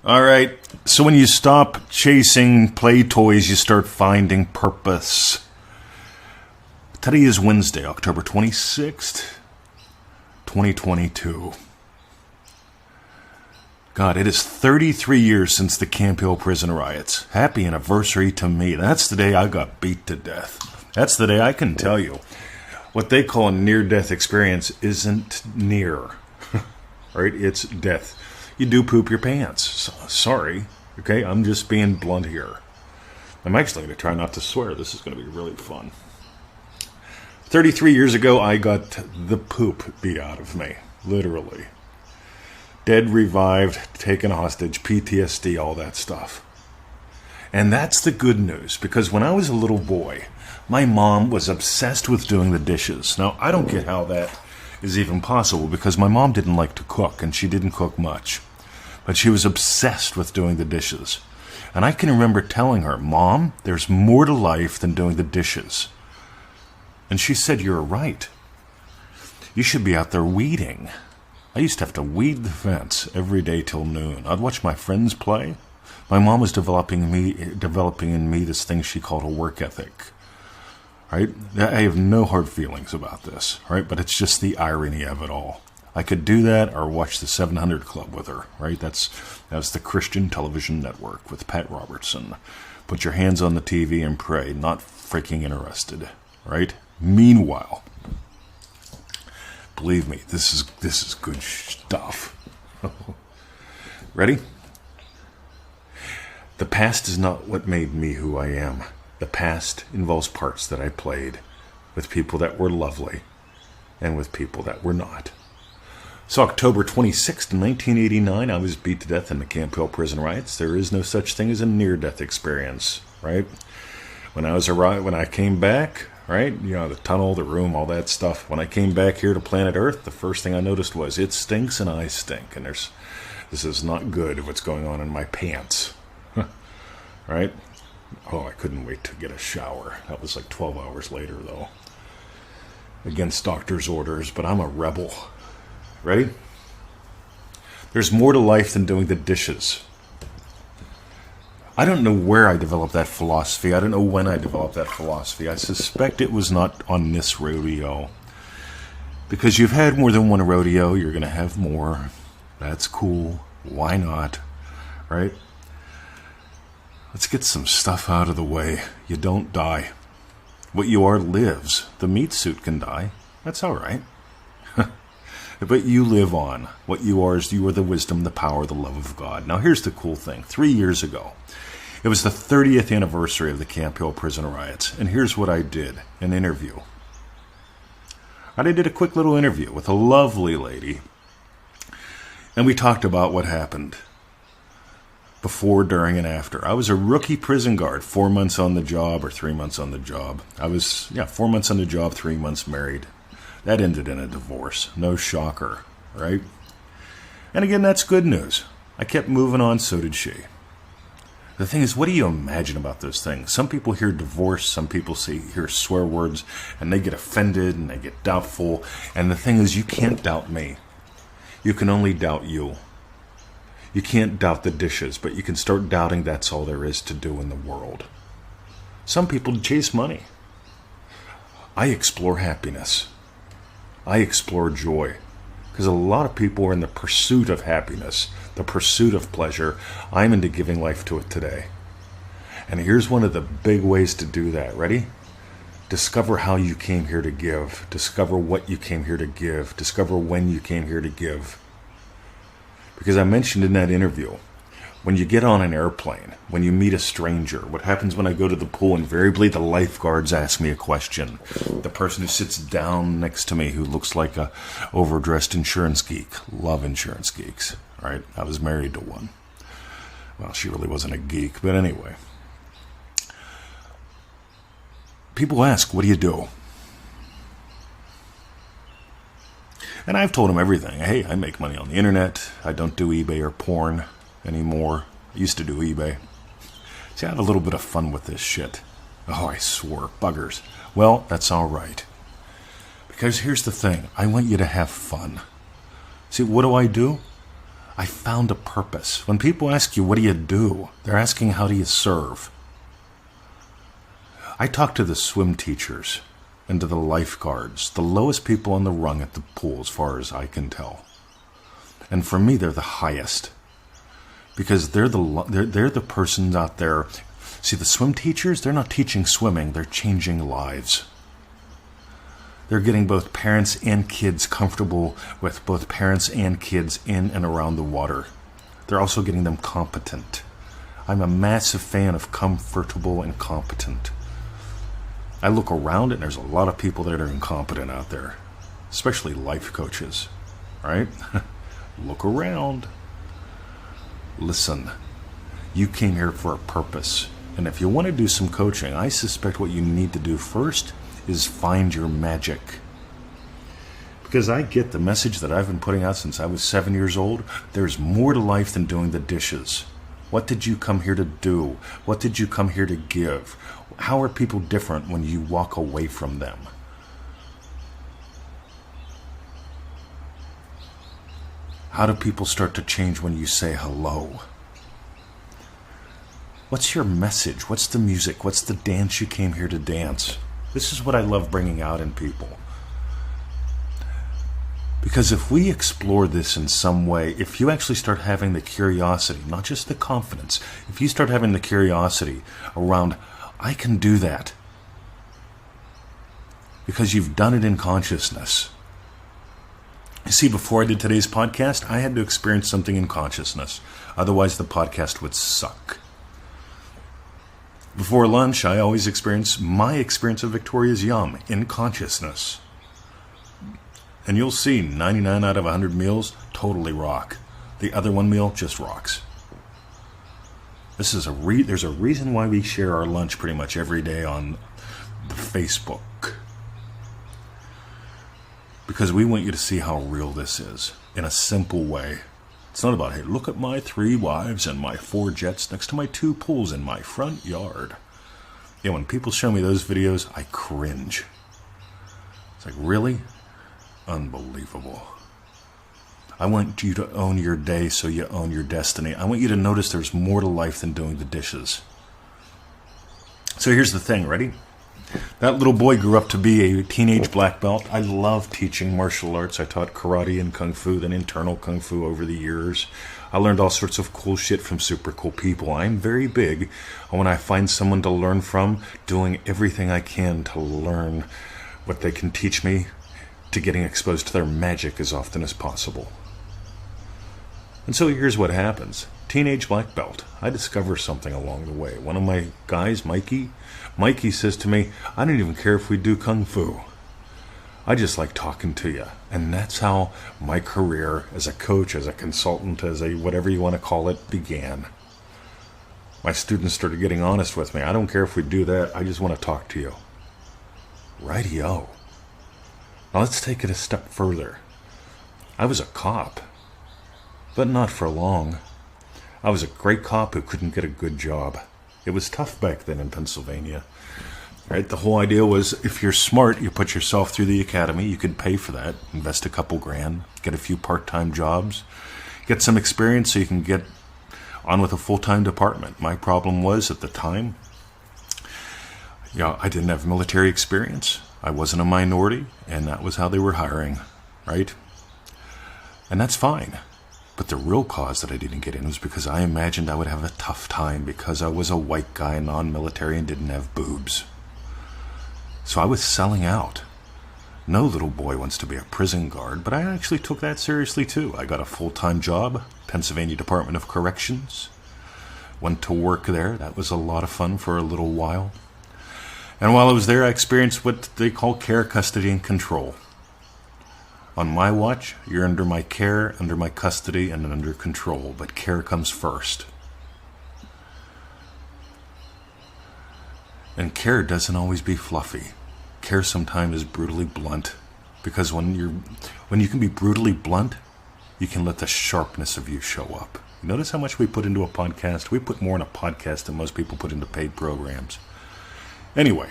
All right. So when you stop chasing play toys, you start finding purpose. Today is Wednesday, October 26th, 2022. God, it is 33 years since the Camphill prison riots. Happy anniversary to me. That's the day I got beat to death. That's the day I can tell you what they call a near-death experience isn't near. Right? It's death. You do poop your pants. Sorry. Okay? I'm just being blunt here. I'm actually going to try not to swear. This is going to be really fun. 33 years ago, I got the poop beat out of me. Literally. Dead, revived, taken hostage, PTSD, all that stuff. And that's the good news, because when I was a little boy, my mom was obsessed with doing the dishes. Now, I don't get how that is even possible, because my mom didn't like to cook, and she didn't cook much. But she was obsessed with doing the dishes. And I can remember telling her, Mom, there's more to life than doing the dishes. And she said, you're right. You should be out there weeding. I used to have to weed the fence every day till noon. I'd watch my friends play. My mom was developing in me this thing she called a work ethic. Right? I have no hard feelings about this, right? But it's just the irony of it all. I could do that or watch the 700 Club with her, right? That's the Christian television network with Pat Robertson. Put your hands on the TV and pray, not freaking interested, right? Meanwhile, believe me, this is good stuff. Ready? The past is not what made me who I am. The past involves parts that I played with people that were lovely and with people that were not. So October 26th, 1989, I was beat to death in the Camphill prison riots. There is no such thing as a near-death experience, right? When I came back, right, you know, the tunnel, the room, all that stuff. When I came back here to planet Earth, the first thing I noticed was it stinks and I stink. And this is not good what's going on in my pants. Right? Oh, I couldn't wait to get a shower. That was like 12 hours later, though. Against doctor's orders, but I'm a rebel. Ready? There's more to life than doing the dishes. I don't know where I developed that philosophy. I don't know when I developed that philosophy. I suspect it was not on this rodeo. Because you've had more than one rodeo, you're going to have more. That's cool. Why not? Right? Let's get some stuff out of the way. You don't die. What you are lives. The meat suit can die. That's all right. But you live on. What you are is you are the wisdom, the power, the love of God. Now here's the cool thing. 3 years ago, it was the 30th anniversary of the Camphill prison riots. And here's what I did, an interview. I did a quick little interview with a lovely lady. And we talked about what happened before, during, and after. I was a rookie prison guard, 4 months on the job or 3 months on the job. I was, 4 months on the job, 3 months married. That ended in a divorce. No shocker, right? And again, that's good news. I kept moving on, so did she. The thing is, what do you imagine about those things? Some people hear divorce, some people hear swear words, and they get offended, and they get doubtful. And the thing is, you can't doubt me. You can only doubt you. You can't doubt the dishes, but you can start doubting that's all there is to do in the world. Some people chase money. I explore happiness. I explore joy. Because a lot of people are in the pursuit of happiness, the pursuit of pleasure. I'm into giving life to it today. And here's one of the big ways to do that. Ready? Discover how you came here to give. Discover what you came here to give. Discover when you came here to give. Because I mentioned in that interview, when you get on an airplane, when you meet a stranger, what happens when I go to the pool? Invariably, the lifeguards ask me a question. The person who sits down next to me, who looks like a overdressed insurance geek. Love insurance geeks, right? I was married to one. Well, she really wasn't a geek, but anyway. People ask, what do you do? And I've told them everything. Hey, I make money on the internet. I don't do eBay or porn anymore. I used to do eBay. See, I have a little bit of fun with this shit. Oh, I swore. Buggers. Well, that's all right. Because here's the thing. I want you to have fun. See, what do? I found a purpose. When people ask you, what do you do? They're asking, how do you serve? I talk to the swim teachers and to the lifeguards, the lowest people on the rung at the pool as far as I can tell. And for me, they're the highest. Because they're the persons out there. See, the swim teachers, they're not teaching swimming, they're changing lives. They're getting both parents and kids comfortable with both parents and kids in and around the water. They're also getting them competent. I'm a massive fan of comfortable and competent. I look around and there's a lot of people that are incompetent out there, especially life coaches, right? Look around. Listen, you came here for a purpose. And if you want to do some coaching, I suspect what you need to do first is find your magic. Because I get the message that I've been putting out since I was 7 years old. There's more to life than doing the dishes. What did you come here to do? What did you come here to give? How are people different when you walk away from them? How do people start to change when you say hello? What's your message? What's the music? What's the dance you came here to dance? This is what I love bringing out in people. Because if we explore this in some way, if you actually start having the curiosity, not just the confidence, if you start having the curiosity around, I can do that. Because you've done it in consciousness. You see, before I did today's podcast, I had to experience something in consciousness. Otherwise, the podcast would suck. Before lunch, I always experience my experience of Victoria's Yum in consciousness. And you'll see 99 out of 100 meals totally rock. The other one meal just rocks. This is there's a reason why we share our lunch pretty much every day on the Facebook. Because we want you to see how real this is in a simple way. It's not about, hey, look at my 3 wives and my 4 jets next to my 2 pools in my front yard. Yeah, when people show me those videos, I cringe. It's like, really? Unbelievable. I want you to own your day so you own your destiny. I want you to notice there's more to life than doing the dishes. So here's the thing, ready? That little boy grew up to be a teenage black belt. I love teaching martial arts. I taught karate and kung fu, then internal kung fu over the years. I learned all sorts of cool shit from super cool people. I'm very big on when I find someone to learn from, doing everything I can to learn what they can teach me, to getting exposed to their magic as often as possible. And so here's what happens. Teenage black belt. I discover something along the way. One of my guys, Mikey says to me, I don't even care if we do kung fu. I just like talking to you. And that's how my career as a coach, as a consultant, as a whatever you want to call it, began. My students started getting honest with me. I don't care if we do that. I just want to talk to you. Rightio. Now let's take it a step further. I was a cop, but not for long. I was a great cop who couldn't get a good job. It was tough back then in Pennsylvania. Right? The whole idea was, if you're smart, you put yourself through the academy. You could pay for that, invest a couple grand, get a few part-time jobs, get some experience so you can get on with a full-time department. My problem was, at the time, I didn't have military experience. I wasn't a minority, and that was how they were hiring, right? And that's fine. But the real cause that I didn't get in was because I imagined I would have a tough time because I was a white guy, non-military, and didn't have boobs. So I was selling out. No little boy wants to be a prison guard, but I actually took that seriously too. I got a full-time job, Pennsylvania Department of Corrections. Went to work there. That was a lot of fun for a little while. And while I was there, I experienced what they call care, custody, and control. On my watch, you're under my care, under my custody, and under control, but care comes first. And care doesn't always be fluffy. Care sometimes is brutally blunt, because when you can be brutally blunt, you can let the sharpness of you show up. Notice how much we put into a podcast? We put more in a podcast than most people put into paid programs. Anyway,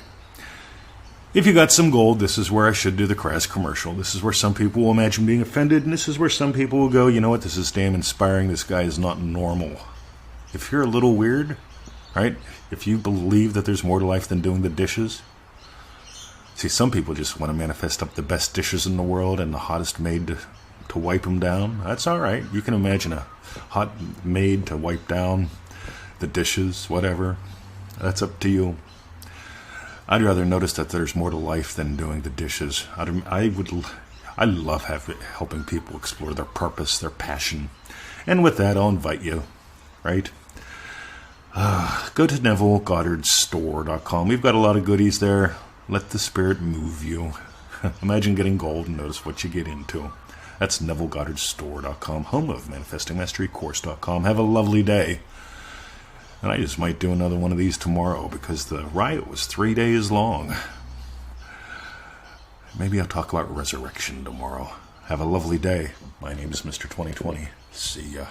If you got some gold, this is where I should do the crass commercial. This is where some people will imagine being offended, and this is where some people will go, you know what, this is damn inspiring. This guy is not normal. If you're a little weird, right? If you believe that there's more to life than doing the dishes. See, some people just want to manifest up the best dishes in the world and the hottest maid to wipe them down. That's all right. You can imagine a hot maid to wipe down the dishes, whatever. That's up to you. I'd rather notice that there's more to life than doing the dishes. I love helping people explore their purpose, their passion. And with that, I'll invite you, right? Go to NevilleGoddardStore.com. We've got a lot of goodies there. Let the spirit move you. Imagine getting gold and notice what you get into. That's NevilleGoddardStore.com, home of ManifestingMasteryCourse.com. Have a lovely day. And I just might do another one of these tomorrow because the riot was 3 days long. Maybe I'll talk about resurrection tomorrow. Have a lovely day. My name is Mr. 2020. See ya.